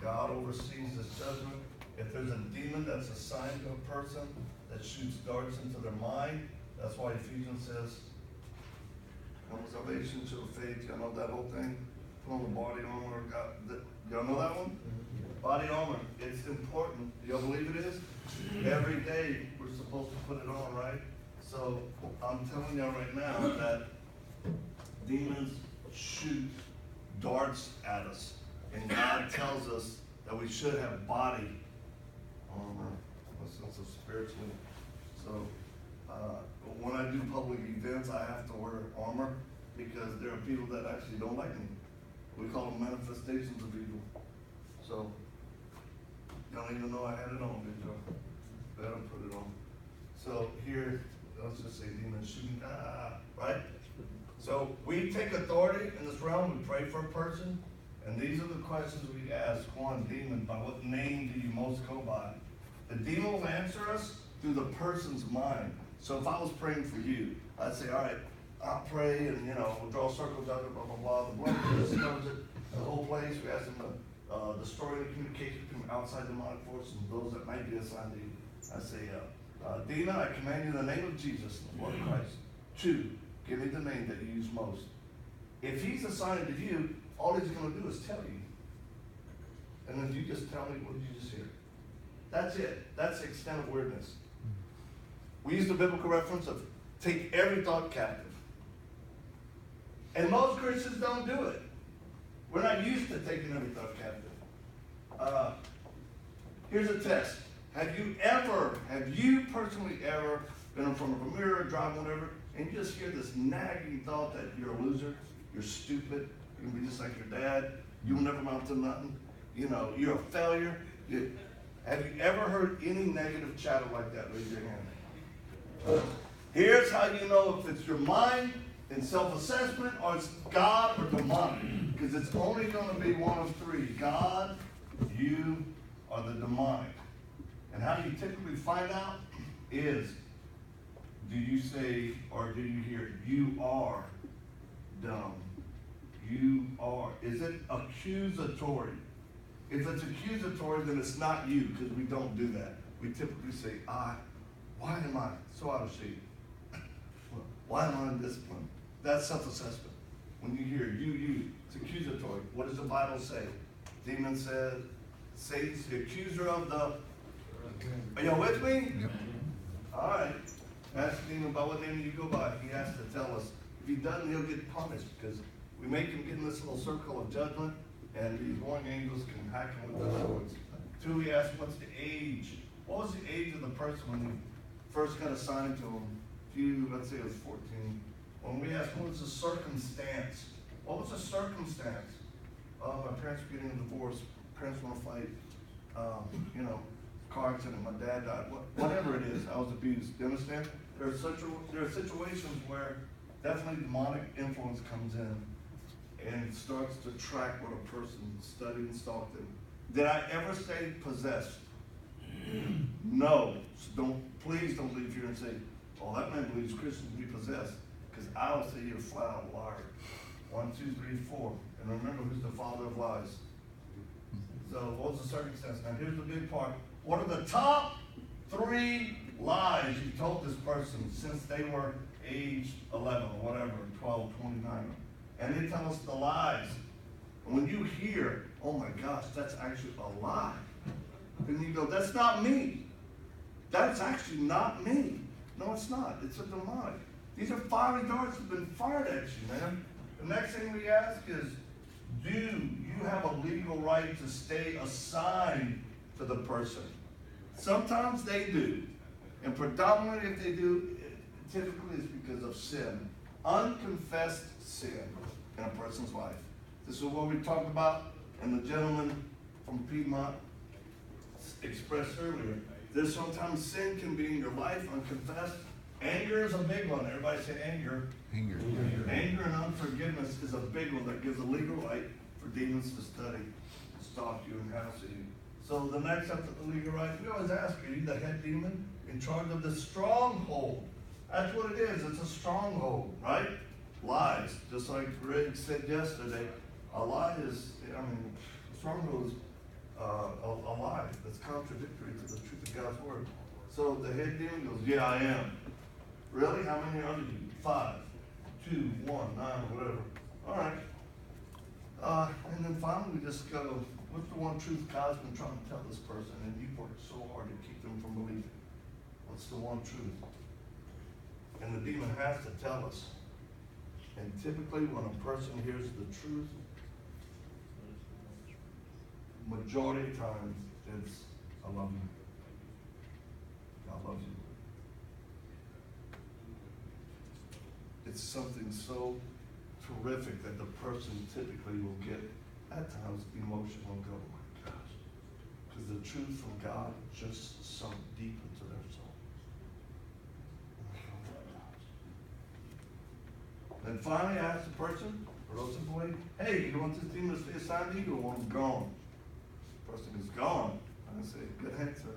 God oversees this judgment. If there's a demon that's assigned to a person that shoots darts into their mind, that's why Ephesians says, salvation to the faith. Y'all know that whole thing? Put on the body armor. Y'all know that one? Body armor. It's important. Y'all believe it is? Every day we're supposed to put it on, right? So I'm telling y'all right now that demons shoot darts at us. And God tells us that we should have body armor, a sense of spiritually. So when I do public events, I have to wear armor because there are people that actually don't like me. We call them manifestations of evil. So, y'all don't even know I had it on, did y'all? Better put it on. So here, let's just say demons shooting, right? So we take authority in this realm, we pray for a person, and these are the questions we ask. One, demon, by what name do you most go by? The demon will answer us through the person's mind. So if I was praying for you, I'd say, all right, I'll pray and, we'll draw circles out of blah, blah, blah. The blood of Jesus covers it, the whole place. We ask them to destroy the communication from outside demonic forces and those that might be assigned to you. I say, demon, I command you in the name of Jesus, the blood of Christ. 2, give me the name that you use most. If he's assigned to you, all he's going to do is tell you. And then you just tell me, what did you just hear? That's it. That's the extent of weirdness. We use the biblical reference of take every thought captive. And most Christians don't do it. We're not used to taking every thought captive. Here's a test. Have you personally ever been in front of a mirror, driving, whatever, and you just hear this nagging thought that you're a loser, you're stupid, you're going to be just like your dad, you'll never amount to nothing, you're a failure. Have you ever heard any negative chatter like that? Raise your hand. Here's how you know if it's your mind in self-assessment or it's God or demonic. Because it's only going to be one of 3. God, you, or the demonic. And how do you typically find out? Is, do you say or do you hear, you are dumb? You are. Is it accusatory? If it's accusatory, then it's not you, because we don't do that. We typically say, why am I so out of shape? Why am I undisciplined? That's self-assessment. When you hear you, it's accusatory. What does the Bible say? Demon says, Satan's the accuser of the... Are y'all with me? Yep. All right. Ask the demon about what name you go by. He has to tell us. If he doesn't, he'll get punished, because we make him get in this little circle of judgment, and these warring angels can hack him with their swords. 2, we ask, what's the age? What was the age of the person when you first got assigned to him? Let's say it was 14. When we asked, what was the circumstance? What was the circumstance? My parents were getting a divorce. Parents want to fight. Car accident. My dad died. Whatever it is, I was abused. You understand? There are situations where definitely demonic influence comes in and starts to track what a person studied and stalked them. Did I ever say possessed? No. So please don't leave here and say, oh, that man believes Christians to be possessed. Because I will say you're a flat out liar. 1, 2, 3, 4. And remember who's the father of lies. So what was the circumstance? Now here's the big part. What are the top 3 lies you told this person since they were age 11 or whatever, 12, 29? And they tell us the lies. And when you hear, oh my gosh, that's actually a lie, then you go, that's not me. That's actually not me. No, it's not. It's a demonic. These are fiery darts that have been fired at you, man. The next thing we ask is, do you have a legal right to stay assigned to the person? Sometimes they do. And predominantly if they do, typically it's because of sin. Unconfessed sin in a person's life. This is what we talked about, and the gentleman from Piedmont expressed earlier. There's sometimes sin can be in your life, unconfessed. Anger is a big one. Everybody say anger. Anger and unforgiveness is a big one that gives a legal right for demons to study, stalk you, and hassle you. So the next after the legal right, we always ask, are you the head demon in charge of the stronghold? That's what it is. It's a stronghold, right? Lies. Just like Rick said yesterday, a lie is, stronghold is a lie that's contradictory to the truth of God's word. So the head demon goes, yeah, I am. Really? How many are you? 5, 2, 1, 9, whatever. All right. And then finally we just go, what's the one truth God's been trying to tell this person, and you've worked so hard to keep them from believing? What's the one truth? And the demon has to tell us. And typically when a person hears the truth, majority of times it's, I love you. God loves you. It's something so terrific that the person typically will get, at times, emotional and go, oh my gosh. Because the truth from God just sunk deep into their soul. Then finally I asked the person, for those simply, hey, you want this demon to stay assigned to you, or want him gone? The person is gone. I say, good answer.